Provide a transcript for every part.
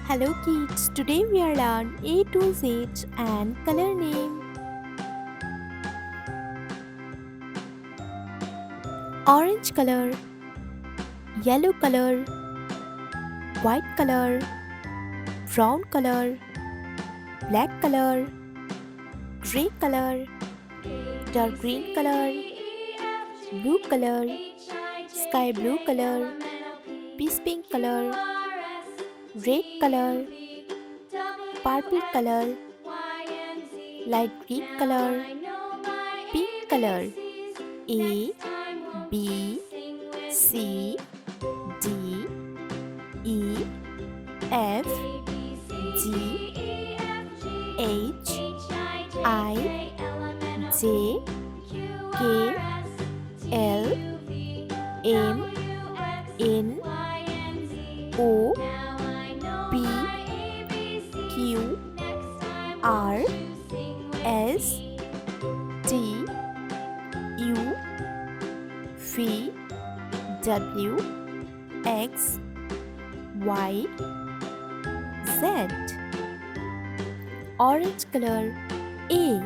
Hello kids, today we are learn A to Z and color name. Orange color, yellow color, white color, brown color, black color, gray color, dark green color, blue color, sky blue color, peace pink color, red color, purple color, light green color, pink color. A, B, C, D, E, F, G, H, I, J, K, L, M, N, O, P, Q, R, S, T, U, V, W, X, Y, Z. Orange color. A.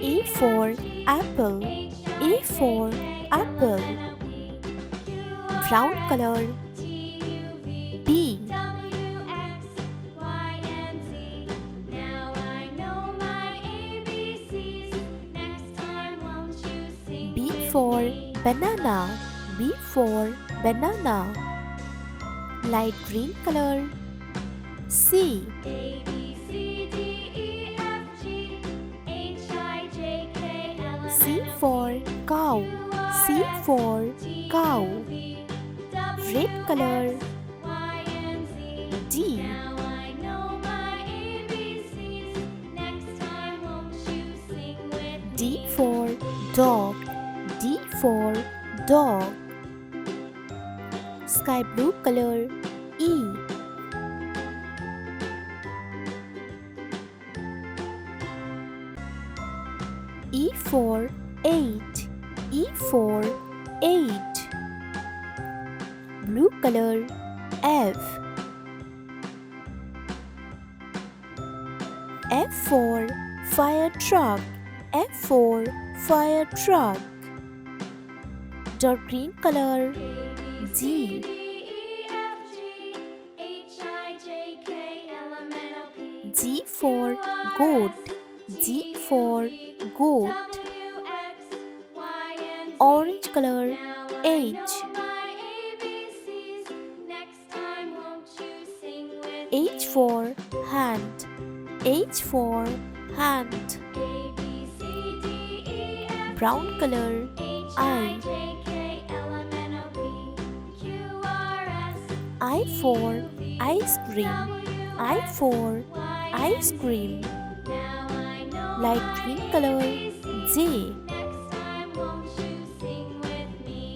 A for apple. A for apple. Brown color. B. B for banana. B for banana. Light green color. C. C for cow. C for cow. Red color. D. D for dog. D for dog. Sky blue color. E. E for 8. E for 8. Blue color. F. F for fire truck. F for fire truck. Dark green color. G. G for goat. G for goat. Orange color. H. H for hand. H for hand. Brown color. I. I for ice cream. I for ice cream. Light green color. J.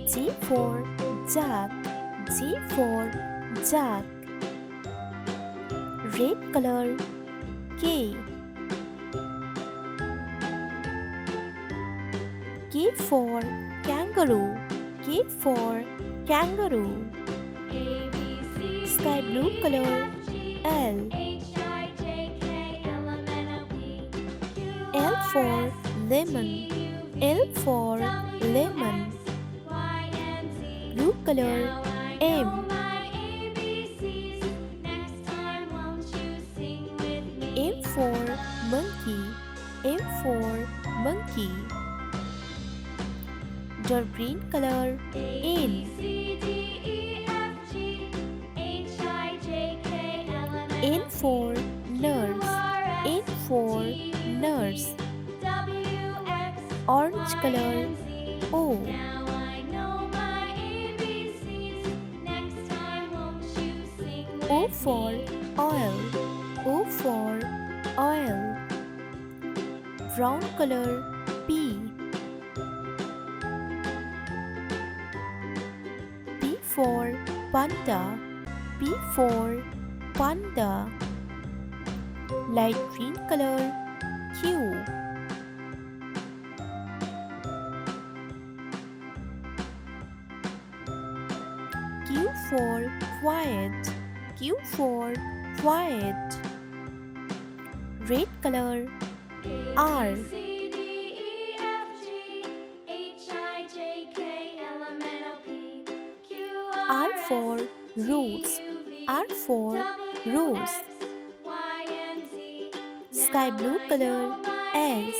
J for jug. J for jug. Red color. K. K for kangaroo. K for kangaroo. Sky blue color. L. L for lemon. L for lemon. Blue color. M. M for monkey. M for monkey. Dark green color. N. N for nurse. N for nurse. Orange color. O. O for oil. O for oil. Brown color. P. P for panda. P for panda. Light green color. Q. for quiet. Q for quiet. Red color. R. R for rose. R for rose. Sky blue color. S.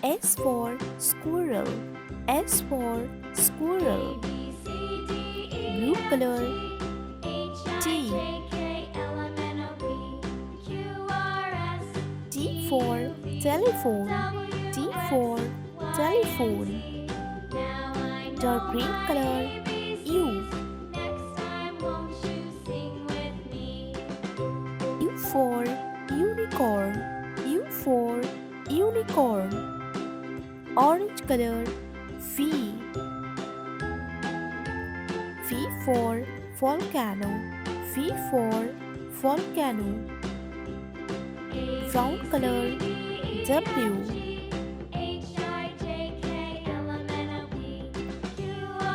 S for squirrel. S for squirrel. Blue color. T. T for telephone. T for telephone. Dark green color. U. U for unicorn. U for unicorn. Orange color. V. V for volcano. V for volcano. Brown color. W.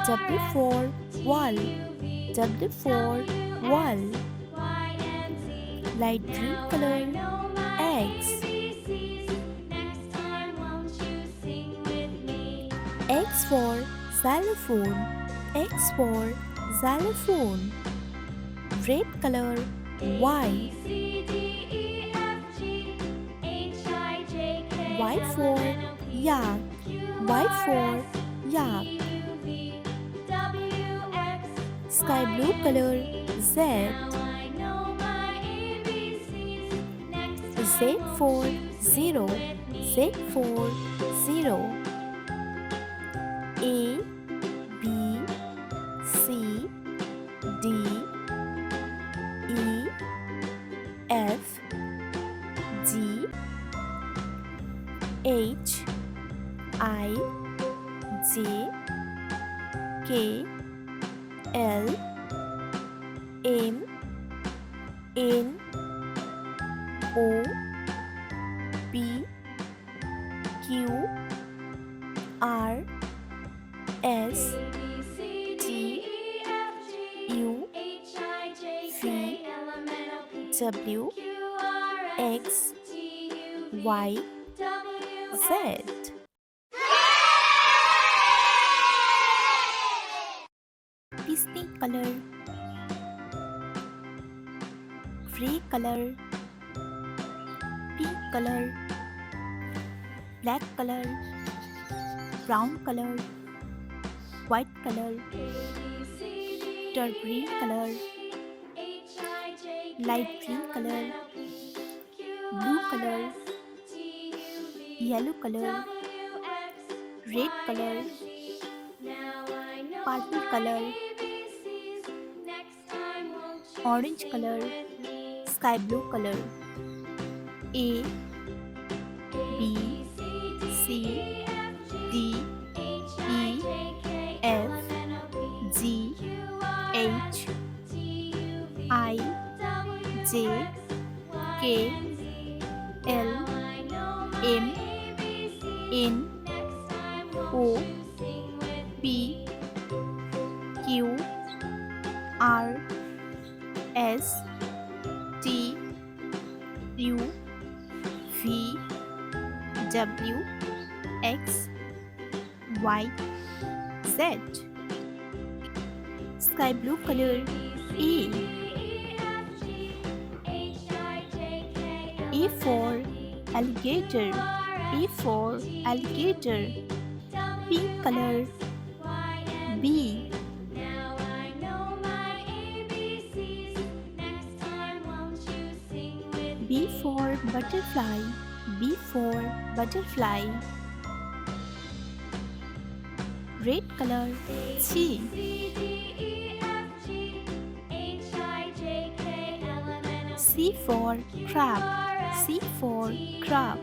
W for wall. W for wall. Light green color. X. X for xylophone. X for xylophone. Red color. Y. Y for yak. Y for yak. Sky blue color. Z. Z for zero. Z for zero. A, B, C, D, E, F, G, H, I, J, K, L, M, N, O, P, Q, R, S, T, U, V, W, X, Y, Z. Disney color. Gray color. Pink color. Black color. Brown color. White color. Dark green color. Light green color. Blue color. Yellow color. Red color. Purple color. Orange color. Sky blue color. A, B, C, D, E, F, G, H, I, J, K, L, M, N, O, P, Q, R, S, T, U, V, W, X, Y, Z. Sky blue color. A. A for alligator. A for alligator. Pink color. B. B for butterfly. B for butterfly. Red color. C. C for crab. C for crab.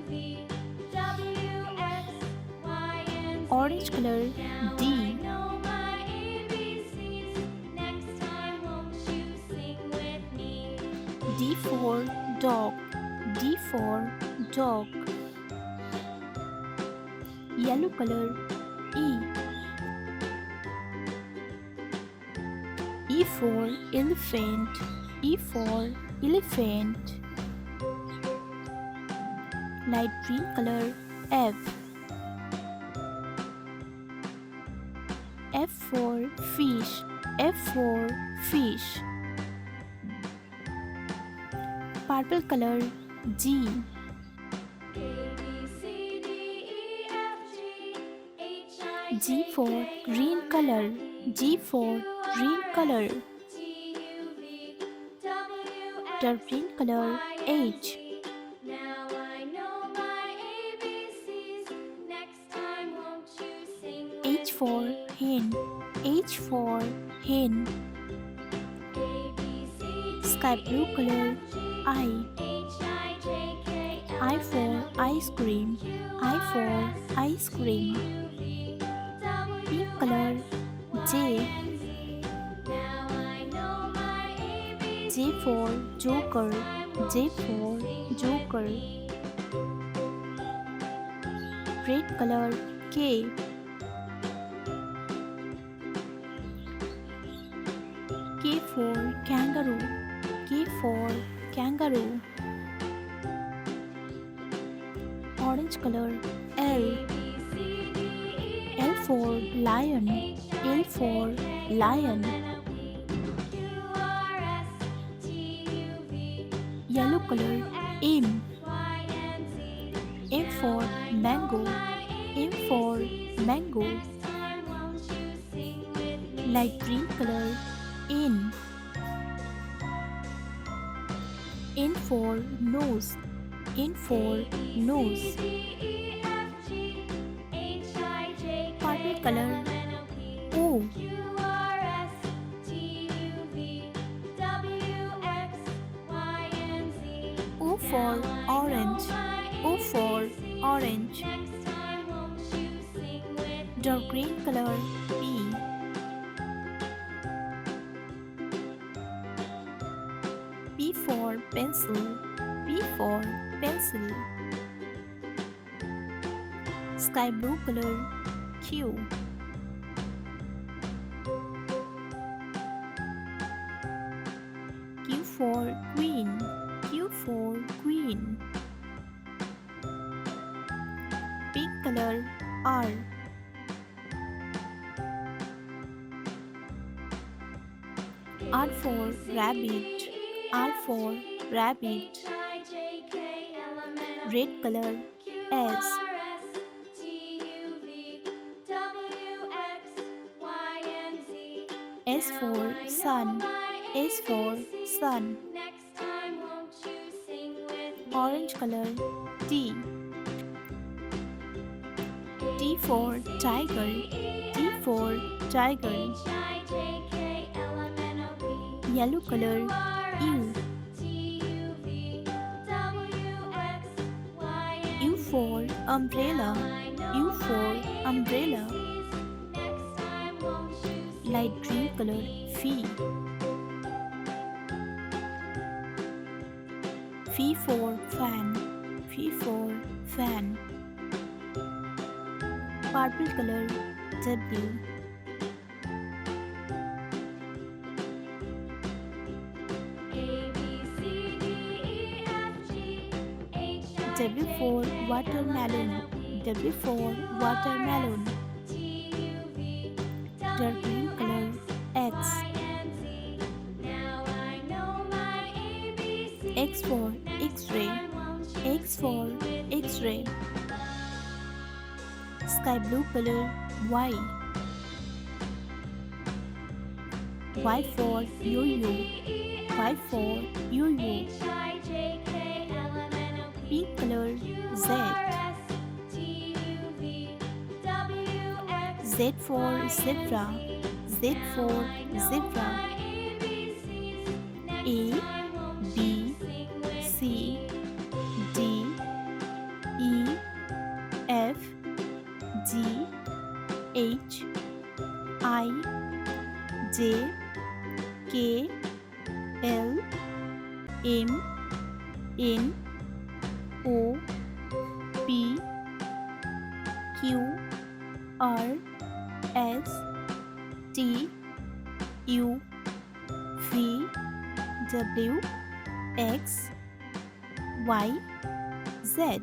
Orange color. D. D for dog. D for dog. Yellow color. E. E for elephant. E for elephant. Light green color. F. F for fish. F for fish. Purple color. G. G for green color. G for green color. Dark green color. H. H for hen. H for hen. Sky blue color. I. I for ice cream. I for ice cream. Pink color. J. J for joker. J for joker. Red color. K. K for kangaroo. K for kangaroo. Orange color. L. L for lion. L for lion. Yellow color. M. M for mango. M for mango. Light green color. N. N for nose. N for nose. Purple color. O. O for orange. O for orange. Dark green color. P. P for pencil. P for pencil. Sky blue color. Q. Q for queen. Q for queen. Pink color. R. R for rabbit. R for rabbit. Red color. S. S for sun. S for sun. Orange color. T. T for tiger. T for tiger. Yellow color. U. U for umbrella. U for umbrella. Light green color. Phi. Phi for fan. Phi for fan. Purple color. W. W for watermelon. W for watermelon. Dark green color. X. X for X-ray. X for X-ray. Sky blue color. Y. Y for yo-yo. Y for yo-yo. Pink color. Z. Z for zebra. Z for zebra. A, B, C, D, E, F, G, H, I, J, K, L, M, N, O, P, Q, R, S, T, U, W X Y Z.